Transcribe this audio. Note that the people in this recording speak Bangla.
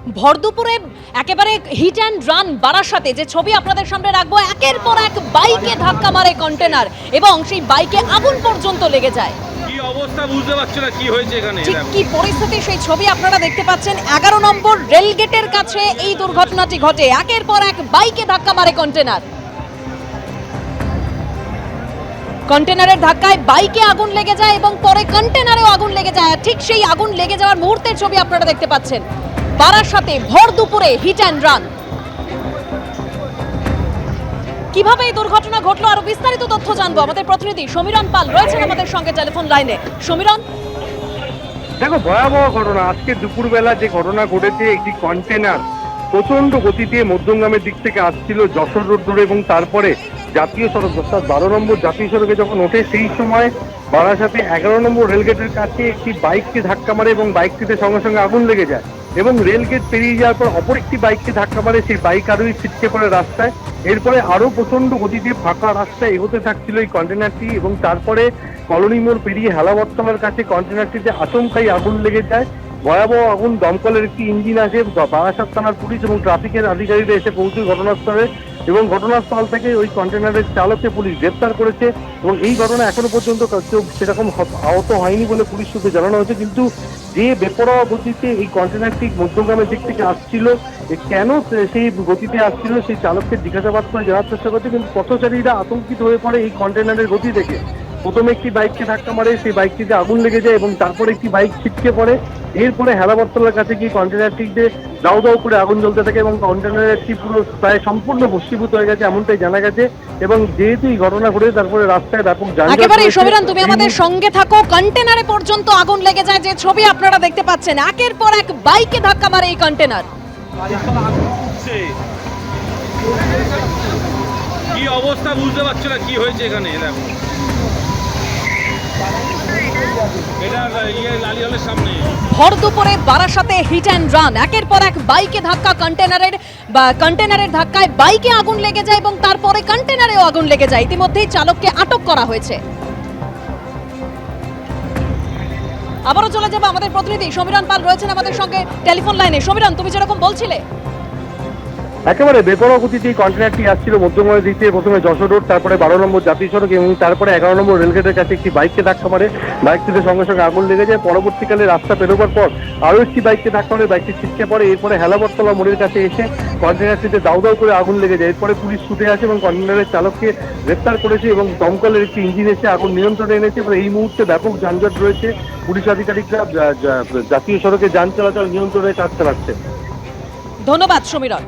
ভর দুপুরে একেবারে হিট অ্যান্ড রান বারাসাতে যে ছবি আপনাদের সামনে রাখবো, একের পর এক বাইকে ধাক্কা মারে কন্টেনার এবং সেই বাইকে আগুন পর্যন্ত লেগে যায়। কি অবস্থা বুঝতে পারছো না কি হয়েছে এখানে? ঠিক কি পরিস্থিতি সেই ছবি আপনারা দেখতে পাচ্ছেন। 11 নম্বর রেলগেটের কাছে এই দুর্ঘটনাটি ঘটে। একের পর এক বাইকে ধাক্কা মারে কন্টেনার। কন্টেনারের ধাক্কায় বাইকে আগুন লেগে যায় এবং পরে কন্টেনারেও আগুন লেগে যায়। ঠিক সেই আগুন লেগে যাওয়ার মুহূর্তের ছবি আপনারা দেখতে পাচ্ছেন। বারাসাতে ভর দুপুরে হিট অ্যান্ড রান। কিভাবে এই দুর্ঘটনা ঘটলো আরো বিস্তারিত তথ্য জানবো। আমাদের প্রতিনিধি সমীরণ পাল রয়েছেন আমাদের সঙ্গে টেলিফোন লাইনে। সমীরণ, দেখো, ভয়াবহ ঘটনা। আজকে দুপুরবেলা যে ঘটনা ঘটেছে, একটি কন্টেনার প্রচন্ড গতিতে মধ্যমগ্রামের দিক থেকে আসছিল যশোর রোড ধরে এবং তারপরে জাতীয় সড়ক অর্থাৎ 12 নম্বর জাতীয় সড়কে যখন ওঠে সেই সময় বারাসাতে 11 নম্বর রেলগেটের কাছে একটি বাইককে ধাক্কা মারে এবং বাইকটিতে সঙ্গে সঙ্গে আগুন লেগে যায় এবং রেলগেট পেরিয়ে যাওয়ার পর অপর একটি বাইককে ধাক্কা মারে, সেই বাইক আরোই ছিটকে পড়ে রাস্তায়। এরপরে আরো প্রচন্ড গতিতে ফাঁকা রাস্তায় এগোতে থাকছিল এই কন্টেনারটি এবং তারপরে কলোনি মোড় পেরিয়ে হেলাবরতলার কাছে কন্টেনারটিতে আচমকাই আগুন লেগে যায়। ভয়াবহ আগুন। দমকলের একটি ইঞ্জিন আসে, বারাসাত থানার পুলিশ এবং ট্রাফিকের আধিকারিকরা এসে পৌঁছে ঘটনাস্থলে এবং ঘটনাস্থল থেকে ওই কন্টেনারের চালককে পুলিশ গ্রেপ্তার করেছে এবং এই ঘটনা এখনো পর্যন্ত কেউ সেরকম আহত হয়নি বলে পুলিশ সূত্রে জানানো হয়েছে। কিন্তু যে বেপরোয়া গতিতে এই কন্টেনারটি মধ্যমগ্রামের দিক থেকে আসছিল, কেন সেই গতিতে আসছিল সেই চালককে জিজ্ঞাসাবাদ করে জানার চেষ্টা করছে, কিন্তু পথচারীরা আতঙ্কিত হয়ে পড়ে এই কন্টেনারের গতি দেখে। প্রথমে একটি বাইককে ধাক্কা মারে, সেই বাইকটিতে আগুন লেগে যায় এবং তারপরে একটি বাইক ছিটকে পড়ে। এরপরে হেলাবরতলার কাছে গিয়ে কন্টেনারটিতে দাউ দাউ করে আগুন জ্বলতে থাকে এবং কন্টেনারটি পুরো প্রায় সম্পূর্ণ ভস্মীভূত হয়ে গেছে এমনটাই জানা গেছে। এবং যেহেতু এই ঘটনা ঘটে তারপরে রাস্তায় ব্যাপক যানজট। একেবারে সমীরণ, তুমি আমাদের সঙ্গে থাকো। কন্টেনারে পর্যন্ত আগুন লেগে যায়, যে ছবি আপনারা দেখতে পাচ্ছেন। একের পর এক বাইকে ধাক্কা মারে এই কন্টেনার। কি অবস্থা বুঝতে পারছো না কি হয়েছে এখানে? দেখো, এটা লালিয়ালের সামনে ভর দুপুরে বারাসাতে হিট অ্যান্ড রান। একের পর এক বাইকে ধাক্কা, কন্টেনারের ধাক্কায় বাইকে আগুন লেগে যায় এবং তারপরে কন্টেনারেও আগুন লেগে যায়। ইতিমধ্যেই চালককে আটক করা হয়েছে। আবারও চলে যাবো, আমাদের প্রতিনিধি সমীরণ পাল রয়েছেন আমাদের সঙ্গে টেলিফোন লাইনে। সমীরণ, তুমি যেরকম বলছিলে, একেবারে বেপরোয়া গতিতে এই কন্টেনারটি আসছিল মধ্যমগ্রামের দিক থেকে। প্রথমে যশোর রোড, তারপরে 12 নম্বর জাতীয় সড়ক এবং তারপরে 11 নম্বর রেলগেটের কাছে একটি বাইককে ধাক্কা মারে। বাইকটিতে সঙ্গে সঙ্গে আগুন লেগে যায়। পরবর্তীকালে রাস্তা পেরোবার পর আরও একটি বাইককে ধাক্কা মারে, বাইকটি ছিটকে পড়ে। এরপরে হেলাবরতলা মোড়ের কাছে এসে কন্টেনারটিতে দাউ দাউ করে আগুন লেগে যায়। এরপরে পুলিশ ছুটে আসে এবং কন্টেনারের চালককে গ্রেপ্তার করেছে এবং দমকলের একটি ইঞ্জিন এসে আগুন নিয়ন্ত্রণে এনেছে। এবং এই মুহূর্তে ব্যাপক যানজট রয়েছে। পুলিশ আধিকারিকরা জাতীয় সড়কে যান চলাচল নিয়ন্ত্রণে কাজ চালাচ্ছে। ধন্যবাদ সমীরণ।